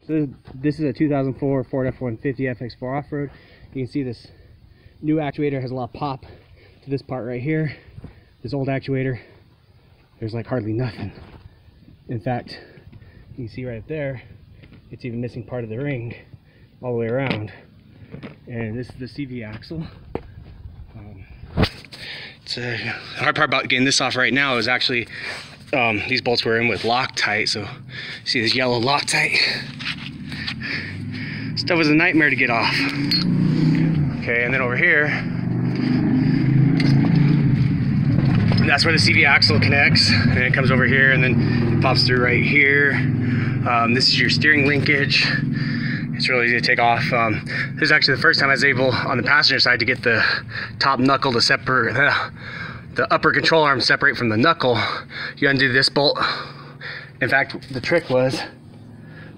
So this is a 2004 Ford F150 FX4 off-road. You can see this new actuator has a lot of pop to this part right here. This old actuator, there's like hardly nothing. In fact, you can see right up there, it's even missing part of the ring all the way around. And this is the CV axle. The hard part about getting this off right now is actually these bolts were in with Loctite. So see this yellow Loctite? Stuff was a nightmare to get off. Okay, and then over here, that's where the CV axle connects, and it comes over here and then it pops through right here. This is your steering linkage. It's really easy to take off. This is actually the first time I was able on the passenger side to get the top knuckle to separate, the upper control arm separate from the knuckle. You undo this bolt. In fact, the trick was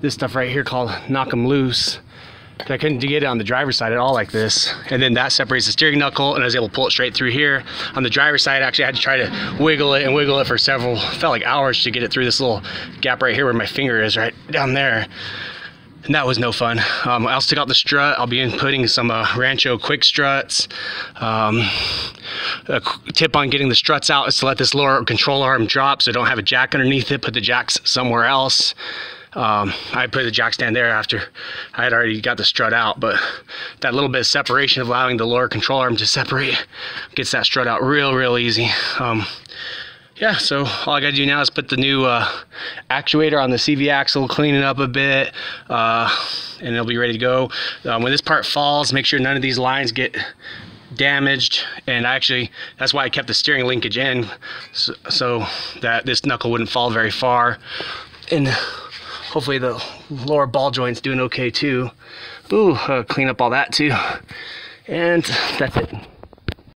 this stuff right here called knock them loose. I couldn't get it on the driver's side at all like this. And then that separates the steering knuckle, and I was able to pull it straight through here. On the driver's side, actually I had to try to wiggle it for several, felt like hours to get it through this little gap right here where my finger is, right down there. And that was no fun. I also took out the strut. I'll be inputting some Rancho quick struts. A tip on getting the struts out is to let this lower control arm drop so don't have a jack underneath it. Put the jacks somewhere else. I put the jack stand there after I had already got the strut out, but that little bit of separation of allowing the lower control arm to separate gets that strut out real easy. Yeah, so all I gotta do now is put the new actuator on the CV axle, clean it up a bit, and it'll be ready to go. When this part falls, make sure none of these lines get damaged, and that's why I kept the steering linkage in, so that this knuckle wouldn't fall very far. And hopefully the lower ball joint's doing okay too. Ooh, clean up all that too. And that's it.